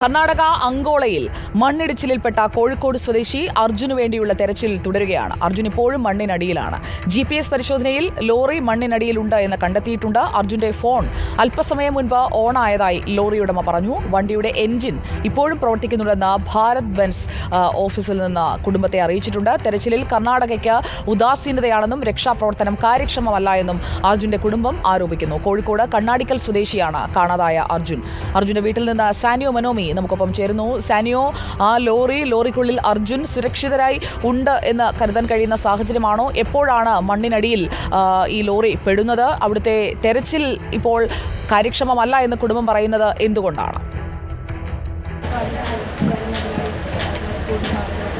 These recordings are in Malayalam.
കർണാടക അങ്കോളയിൽ മണ്ണിടിച്ചിലിൽപ്പെട്ട കോഴിക്കോട് സ്വദേശി അർജുനു വേണ്ടിയുള്ള തെരച്ചിൽ തുടരുകയാണ്. അർജുൻ ഇപ്പോഴും മണ്ണിനടിയിലാണ്. GPS പരിശോധനയിൽ ലോറി മണ്ണിനടിയിലുണ്ട് എന്ന് കണ്ടെത്തിയിട്ടുണ്ട്. അർജുന്റെ ഫോൺ അല്പസമയം മുൻപ് ഓണായതായി ലോറി ഉടമ പറഞ്ഞു. വണ്ടിയുടെ എഞ്ചിൻ ഇപ്പോഴും പ്രവർത്തിക്കുന്നുണ്ടെന്ന് ഭാരത് ബെൻസ് ഓഫീസിൽ നിന്ന് കുടുംബത്തെ അറിയിച്ചിട്ടുണ്ട്. തെരച്ചിലിൽ കർണാടകയ്ക്ക് ഉദാസീനതയാണെന്നും രക്ഷാപ്രവർത്തനം കാര്യക്ഷമമല്ല എന്നും അർജുന്റെ കുടുംബം ആരോപിക്കുന്നു. കോഴിക്കോട് കണ്ണാടിക്കൽ സ്വദേശിയാണ് കാണാതായ അർജുൻ. അർജുന്റെ വീട്ടിൽ നിന്ന് സാനിയോ മനോമി നമുക്കൊപ്പം ചേരുന്നു. സാനിയോ, ആ ലോറിക്കുള്ളിൽ അർജുൻ സുരക്ഷിതരായി ഉണ്ട് എന്ന് കരുതാൻ കഴിയുന്ന സാഹചര്യമാണോ? എപ്പോഴാണ് മണ്ണിനടിയിൽ ഈ ലോറി പെടുന്നത്? അവിടുത്തെ തെരച്ചിൽ ഇപ്പോൾ കാര്യക്ഷമമല്ല എന്ന് കുടുംബം പറയുന്നത് എന്തുകൊണ്ടാണ്?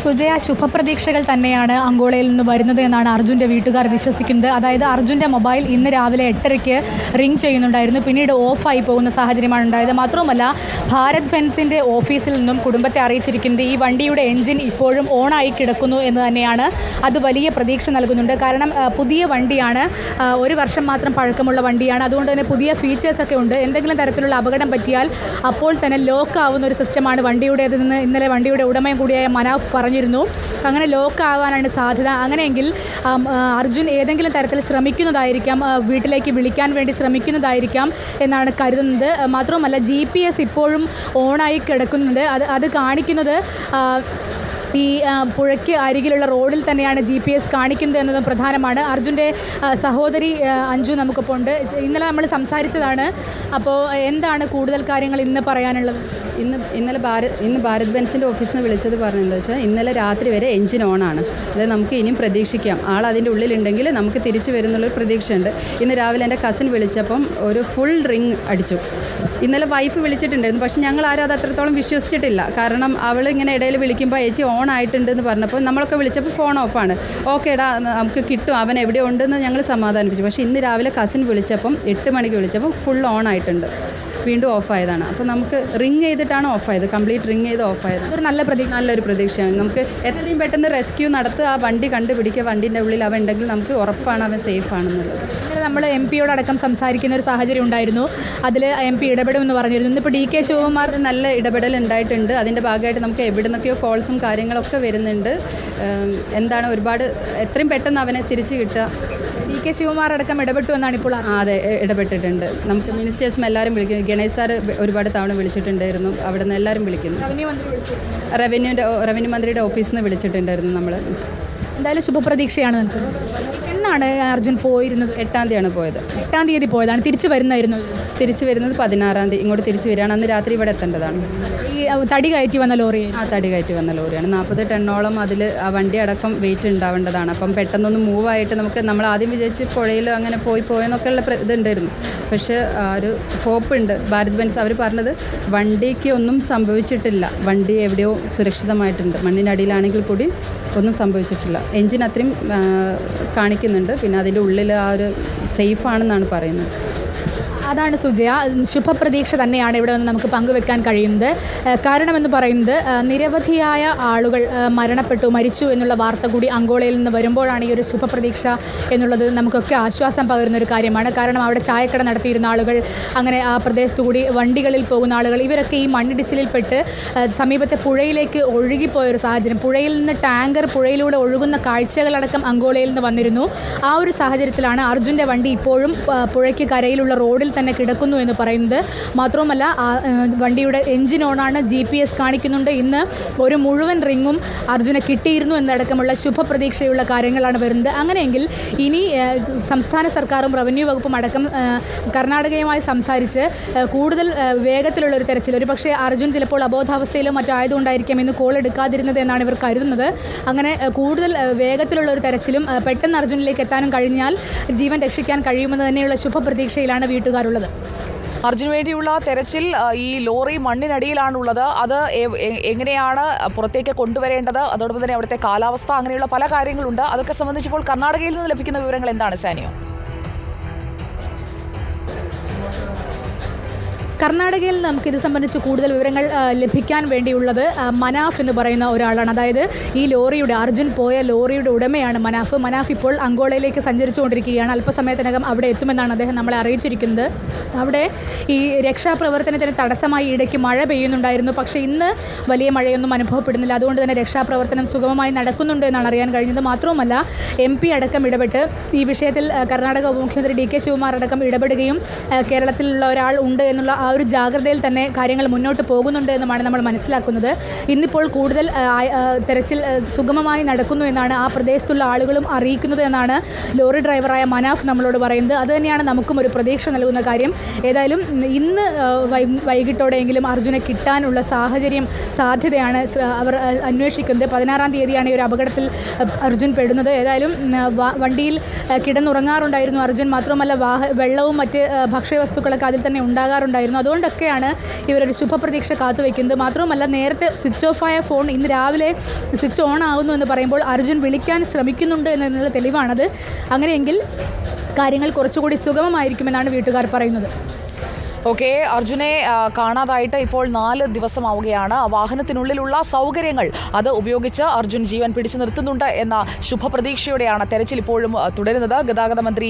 സുജയ, ശുഭപ്രതീക്ഷകൾ തന്നെയാണ് അങ്കോളയിൽ നിന്ന് വരുന്നത് എന്നാണ് അർജുൻ്റെ വീട്ടുകാർ വിശ്വസിക്കുന്നത്. അതായത് അർജുൻ്റെ മൊബൈൽ ഇന്ന് രാവിലെ 8:30 റിംഗ് ചെയ്യുന്നുണ്ടായിരുന്നു. പിന്നീട് ഓഫായി പോകുന്ന സാഹചര്യമാണ് ഉണ്ടായത്. മാത്രവുമല്ല, ഭാരത് ബെൻസിൻ്റെ ഓഫീസിൽ നിന്നും കുടുംബത്തെ അറിയിച്ചിരിക്കുന്നത് ഈ വണ്ടിയുടെ എൻജിൻ ഇപ്പോഴും ഓണായി കിടക്കുന്നു എന്ന് തന്നെയാണ്. അത് വലിയ പ്രതീക്ഷ നൽകുന്നുണ്ട്. കാരണം പുതിയ വണ്ടിയാണ്, 1 വർഷം മാത്രം പഴക്കമുള്ള വണ്ടിയാണ്. അതുകൊണ്ട് തന്നെ പുതിയ ഫീച്ചേഴ്സൊക്കെ ഉണ്ട്. എന്തെങ്കിലും തരത്തിലുള്ള അപകടം പറ്റിയാൽ അപ്പോൾ തന്നെ ലോക്ക് ആവുന്ന ഒരു സിസ്റ്റമാണ് വണ്ടിയുടേതെന്ന് ഇന്നലെ വണ്ടിയുടെ ഉടമയും കൂടിയായ മനാഫ് പറഞ്ഞിരുന്നു. അങ്ങനെ ലോക്ക് ആവാനാണ് സാധ്യത. അങ്ങനെയെങ്കിൽ അർജുൻ ഏതെങ്കിലും തരത്തിൽ ശ്രമിക്കുന്നതായിരിക്കാം, വീട്ടിലേക്ക് വിളിക്കാൻ വേണ്ടി ശ്രമിക്കുന്നതായിരിക്കാം എന്നാണ് കരുതുന്നത്. മാത്രവുമല്ല, GPS ഇപ്പോഴും ഓണായി കിടക്കുന്നുണ്ട്. അത് കാണിക്കുന്നത് ഈ പുഴയ്ക്ക് അരികിലുള്ള റോഡിൽ തന്നെയാണ് GPS കാണിക്കുന്നത് എന്നതും പ്രധാനമാണ്. അർജുൻ്റെ സഹോദരി അഞ്ജു നമുക്കൊപ്പം ഉണ്ട്. ഇന്നലെ നമ്മൾ സംസാരിച്ചതാണ്. അപ്പോൾ എന്താണ് കൂടുതൽ കാര്യങ്ങൾ ഇന്ന് പറയാനുള്ളത്? ഇന്ന് ഭാരത് ബെൻസിൻ്റെ ഓഫീസിൽ നിന്ന് വിളിച്ചത് പറഞ്ഞതെന്ന് വെച്ചാൽ ഇന്നലെ രാത്രി വരെ എൻജിൻ ഓണാണ്. അതായത് നമുക്ക് ഇനിയും പ്രതീക്ഷിക്കാം, ആൾ അതിൻ്റെ ഉള്ളിലുണ്ടെങ്കിൽ നമുക്ക് തിരിച്ചു വരുന്നുള്ളൊരു പ്രതീക്ഷയുണ്ട്. ഇന്ന് രാവിലെ എൻ്റെ കസിൻ വിളിച്ചപ്പം ഒരു ഫുൾ റിങ് അടിച്ചു. ഇന്നലെ വൈഫ് വിളിച്ചിട്ടുണ്ടായിരുന്നു, പക്ഷേ ഞങ്ങൾ ആരും അത് അത്രത്തോളം വിശ്വസിച്ചിട്ടില്ല. കാരണം അവൾ ഇങ്ങനെ ഇടയിൽ വിളിക്കുമ്പോൾ ചേച്ചി ഓൺ ആയിട്ടുണ്ടെന്ന് പറഞ്ഞപ്പോൾ നമ്മളൊക്കെ വിളിച്ചപ്പോൾ ഫോൺ ഓഫാണ്. ഓക്കേടാ, നമുക്ക് കിട്ടും, അവൻ എവിടെ ഉണ്ടെന്ന് ഞങ്ങൾ സമാധാനിപ്പിച്ചു. പക്ഷേ ഇന്ന് രാവിലെ കസിൻ വിളിച്ചപ്പം 8 മണിക്ക് വിളിച്ചപ്പം ഫുൾ ഓൺ ആയിട്ടുണ്ട്, വീണ്ടും ഓഫായതാണ്. അപ്പോൾ നമുക്ക് റിങ് ചെയ്തിട്ടാണ് ഓഫായത്, കംപ്ലീറ്റ് റിങ് ചെയ്ത് ഓഫായത്. അതൊരു നല്ലൊരു പ്രതീക്ഷയാണ്. നമുക്ക് എത്രയും പെട്ടെന്ന് റെസ്ക്യൂ നടത്തുക, ആ വണ്ടി കണ്ടുപിടിക്കുക, വണ്ടിൻ്റെ ഉള്ളിൽ അവൻ ഉണ്ടെങ്കിൽ നമുക്ക് ഉറപ്പാണ് അവൻ സേഫ് ആണെന്നുള്ളത്. ഇന്നലെ നമ്മൾ MP സംസാരിക്കുന്ന ഒരു സാഹചര്യം ഉണ്ടായിരുന്നു. അതിൽ MP ഇടപെടുമെന്ന് പറഞ്ഞിരുന്നു. ഇന്നിപ്പോൾ DK ശിവകുമാർ നല്ല ഇടപെടൽ ഉണ്ടായിട്ടുണ്ട്. അതിൻ്റെ ഭാഗമായിട്ട് നമുക്ക് എവിടെ നിന്നൊക്കെയോ കോൾസും കാര്യങ്ങളൊക്കെ വരുന്നുണ്ട്. എന്താണ് ഒരുപാട് എത്രയും പെട്ടെന്ന് അവനെ തിരിച്ചു കിട്ടുക. DK ശിവകുമാർ അടക്കം ഇടപെട്ടു എന്നാണ് ഇപ്പോൾ. അതെ, ഇടപെട്ടിട്ടുണ്ട്. നമുക്ക് മിനിസ്റ്റേഴ്സും എല്ലാവരും വിളിക്കുന്നു. ഗണേഷ് സാർ ഒരുപാട് തവണ വിളിച്ചിട്ടുണ്ടായിരുന്നു. അവിടെ നിന്ന് എല്ലാവരും വിളിക്കുന്നു. റവന്യൂ മന്ത്രിയുടെ ഓഫീസിൽ നിന്ന് വിളിച്ചിട്ടുണ്ടായിരുന്നു നമ്മൾ. എന്തായാലും ശുഭപ്രതീക്ഷയാണ് നിൽക്കുന്നത്. എന്നാണ് അർജുൻ പോയിരുന്നത്? 8-ാം തീയതിയാണ് പോയത്. 8-ാം തീയതി പോയതാണ്. തിരിച്ചു വരുന്നത് 16-ാം തീയതി ഇങ്ങോട്ട് തിരിച്ചു വരികയാണ്. അന്ന് രാത്രി ഇവിടെ എത്തേണ്ടതാണ്. ഈ തടി കയറ്റി വന്ന ലോറി? തടി കയറ്റി വന്ന ലോറിയാണ്. 40 ടണ്ണോളം അതിൽ ആ വണ്ടി അടക്കം വെയിറ്റ് ഉണ്ടാവേണ്ടതാണ്. അപ്പം പെട്ടെന്നൊന്ന് മൂവായിട്ട് നമ്മൾ ആദ്യം വിചാരിച്ച് പുഴയിൽ അങ്ങനെ പോയെന്നൊക്കെയുള്ള ഇതുണ്ടായിരുന്നു. പക്ഷേ ഒരു ഹോപ്പുണ്ട്. ഭാരത് ബെൻസ് അവർ പറഞ്ഞത് വണ്ടിക്ക് ഒന്നും സംഭവിച്ചിട്ടില്ല, വണ്ടി എവിടെയോ സുരക്ഷിതമായിട്ടുണ്ട്, മണ്ണിനടിയിലാണെങ്കിൽ കൂടി ഒന്നും സംഭവിച്ചിട്ടില്ല. എൻജിൻ അത്രയും കാണിക്കുന്നുണ്ട്. പിന്നെ അതിൻ്റെ ഉള്ളിൽ ആ ഒരു സേഫാണെന്നാണ് പറയുന്നത്. അതാണ് സുജയ, ശുഭപ്രതീക്ഷ തന്നെയാണ് ഇവിടെ നിന്ന് നമുക്ക് പങ്കുവെക്കാൻ കഴിയുന്നത്. കാരണമെന്ന് പറയുന്നത് നിരവധിയായ ആളുകൾ മരിച്ചു എന്നുള്ള വാർത്ത കൂടി അങ്കോളയിൽ നിന്ന് വരുമ്പോഴാണ് ഈ ഒരു ശുഭപ്രതീക്ഷ എന്നുള്ളത് നമുക്കൊക്കെ ആശ്വാസം പകരുന്നൊരു കാര്യമാണ്. കാരണം അവിടെ ചായക്കട നടത്തിയിരുന്ന ആളുകൾ, അങ്ങനെ ആ പ്രദേശത്തു കൂടി വണ്ടികളിൽ പോകുന്ന ആളുകൾ, ഇവരൊക്കെ ഈ മണ്ണിടിച്ചിലിൽപ്പെട്ട് സമീപത്തെ പുഴയിലേക്ക് ഒഴുകിപ്പോയൊരു സാഹചര്യം, പുഴയിൽ നിന്ന് ടാങ്കർ പുഴയിലൂടെ ഒഴുകുന്ന കാഴ്ചകളടക്കം അങ്കോളയിൽ നിന്ന് വന്നിരുന്നു. ആ ഒരു സാഹചര്യത്തിലാണ് അർജുൻ്റെ വണ്ടി ഇപ്പോഴും പുഴയ്ക്ക് കരയിലുള്ള റോഡിൽ തന്നെ കിടക്കുന്നു എന്ന് പറയുന്നത്. മാത്രവുമല്ല, വണ്ടിയുടെ എൻജിൻ ഓണാണ്, GPS കാണിക്കുന്നുണ്ട്. ഇന്ന് ഒരു മുഴുവൻ റിങ്ങും അർജുനെ കിട്ടിയിരുന്നു എന്നടക്കമുള്ള ശുഭപ്രതീക്ഷയുള്ള കാര്യങ്ങളാണ് വരുന്നത്. അങ്ങനെയെങ്കിൽ ഇനി സംസ്ഥാന സർക്കാരും റവന്യൂ വകുപ്പും അടക്കം കർണാടകയുമായി സംസാരിച്ച് കൂടുതൽ വേഗത്തിലുള്ളൊരു തെരച്ചിൽ, ഒരു പക്ഷേ അർജുൻ ചിലപ്പോൾ അബോധാവസ്ഥയിലോ മറ്റോ ആയതുകൊണ്ടായിരിക്കാം ഇന്ന് കോൾ എടുക്കാതിരുന്നത് എന്നാണ് ഇവർ കരുതുന്നത്. അങ്ങനെ കൂടുതൽ വേഗത്തിലുള്ള ഒരു തെരച്ചിലും പെട്ടെന്ന് അർജുനിലേക്ക് എത്താനും കഴിഞ്ഞാൽ ജീവൻ രക്ഷിക്കാൻ കഴിയുമെന്ന് തന്നെയുള്ള ശുഭപ്രതീക്ഷയിലാണ് വീട്ടുകാരുള്ളത്. അർജുന് വേണ്ടിയുള്ള തെരച്ചിൽ, ഈ ലോറി മണ്ണിനടിയിലാണുള്ളത്. അത് എങ്ങനെയാണ് പുറത്തേക്ക് കൊണ്ടുവരേണ്ടത്, അതോടൊപ്പം തന്നെ അവിടുത്തെ കാലാവസ്ഥ, അങ്ങനെയുള്ള പല കാര്യങ്ങളുണ്ട്. അതൊക്കെ സംബന്ധിച്ചിപ്പോൾ കർണാടകയിൽ നിന്ന് ലഭിക്കുന്ന വിവരങ്ങൾ എന്താണ് സാനിയോ? കർണാടകയിൽ നമുക്ക് ഇത് സംബന്ധിച്ച് കൂടുതൽ വിവരങ്ങൾ ലഭിക്കാൻ വേണ്ടിയുള്ളത് മനാഫ് എന്ന് പറയുന്ന ഒരാളാണ്. അതായത് ഈ ലോറിയുടെ അർജുൻ പോയ ലോറിയുടെ ഉടമയാണ് മനാഫ്. മനാഫ് ഇപ്പോൾ അങ്കോളയിലേക്ക് സഞ്ചരിച്ചുകൊണ്ടിരിക്കുകയാണ്. അല്പസമയത്തിനകം അവിടെ എത്തുമെന്നാണ് അദ്ദേഹം നമ്മളെ അറിയിച്ചിരിക്കുന്നത്. അവിടെ ഈ രക്ഷാപ്രവർത്തനത്തിന് തടസ്സമായി ഇടയ്ക്ക് മഴ പെയ്യുന്നുണ്ടായിരുന്നു. പക്ഷേ ഇന്ന് വലിയ മഴയൊന്നും അനുഭവപ്പെടുന്നില്ല. അതുകൊണ്ട് തന്നെ രക്ഷാപ്രവർത്തനം സുഗമമായി നടക്കുന്നുണ്ട് എന്നാണ് അറിയാൻ കഴിഞ്ഞത്. മാത്രവുമല്ല MP അടക്കം ഇടപെട്ട് ഈ വിഷയത്തിൽ കർണാടക ഉപമുഖ്യമന്ത്രി DK ശിവകുമാർ അടക്കം ഇടപെടുകയും കേരളത്തിലുള്ള ഒരാൾ ഉണ്ട് എന്നുള്ള ആ ഒരു ജാഗ്രതയിൽ തന്നെ കാര്യങ്ങൾ മുന്നോട്ട് പോകുന്നുണ്ട് എന്നുമാണ് നമ്മൾ മനസ്സിലാക്കുന്നത്. ഇന്നിപ്പോൾ കൂടുതൽ തെരച്ചിൽ സുഗമമായി നടക്കുന്നു എന്നാണ് ആ പ്രദേശത്തുള്ള ആളുകളും അറിയിക്കുന്നത് എന്നാണ് ലോറി ഡ്രൈവറായ മനാഫ് നമ്മളോട് പറയുന്നത്. അതുതന്നെയാണ് നമുക്കും ഒരു പ്രതീക്ഷ നൽകുന്ന കാര്യം. ഏതായാലും ഇന്ന് വൈകിട്ടോടെയെങ്കിലും അർജുനെ കിട്ടാനുള്ള സാധ്യതയാണ് അവർ അന്വേഷിക്കുന്നത്. 16-ാം തീയതിയാണ് ഈ ഒരു അപകടത്തിൽ അർജുൻ പെടുന്നത്. ഏതായാലും വണ്ടിയിൽ കിടന്നുറങ്ങാറുണ്ടായിരുന്നു അർജുൻ. മാത്രമല്ല വെള്ളവും മറ്റ് ഭക്ഷ്യവസ്തുക്കളൊക്കെ അതിൽ തന്നെ ഉണ്ടാകാറുണ്ടായിരുന്നു. അതുകൊണ്ടൊക്കെയാണ് ഇവരൊരു ശുഭപ്രതീക്ഷ കാത്തുവയ്ക്കുന്നത്. മാത്രമല്ല നേരത്തെ സ്വിച്ച് ഓഫായ ഫോൺ ഇന്ന് രാവിലെ സ്വിച്ച് ഓൺ ആകുന്നു എന്ന് പറയുമ്പോൾ അർജുൻ വിളിക്കാൻ ശ്രമിക്കുന്നുണ്ട് എന്നുള്ള തെളിവാണത്. അങ്ങനെയെങ്കിൽ കാര്യങ്ങൾ കുറച്ചുകൂടി സുഗമമായിരിക്കുമെന്നാണ് വീട്ടുകാർ പറയുന്നത്. ഓക്കെ, അർജുനെ കാണാതായിട്ട് ഇപ്പോൾ 4 ദിവസമാവുകയാണ്. വാഹനത്തിനുള്ളിലുള്ള സൗകര്യങ്ങൾ അത് ഉപയോഗിച്ച് അർജുൻ ജീവൻ പിടിച്ചു നിർത്തുന്നുണ്ട് എന്ന ശുഭപ്രതീക്ഷയോടെയാണ് തെരച്ചിൽ ഇപ്പോഴും തുടരുന്നത്. ഗതാഗത മന്ത്രി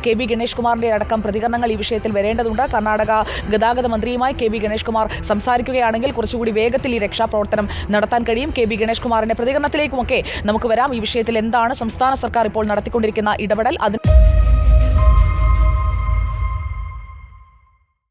KB ഗണേഷ് കുമാറിന്റെ അടക്കം പ്രതികരണങ്ങൾ ഈ വിഷയത്തിൽ വരേണ്ടതുണ്ട്. കർണാടക ഗതാഗത മന്ത്രിയുമായി KB ഗണേഷ് കുമാർ സംസാരിക്കുകയാണെങ്കിൽ കുറച്ചുകൂടി വേഗത്തിൽ ഈ രക്ഷാപ്രവർത്തനം നടത്താൻ കഴിയും. KB ഗണേഷ് കുമാറിന്റെ പ്രതികരണത്തിലേക്കുമൊക്കെ നമുക്ക് വരാം. ഈ വിഷയത്തിൽ എന്താണ് സംസ്ഥാന സർക്കാർ ഇപ്പോൾ നടത്തിക്കൊണ്ടിരിക്കുന്ന ഇടപെടൽ?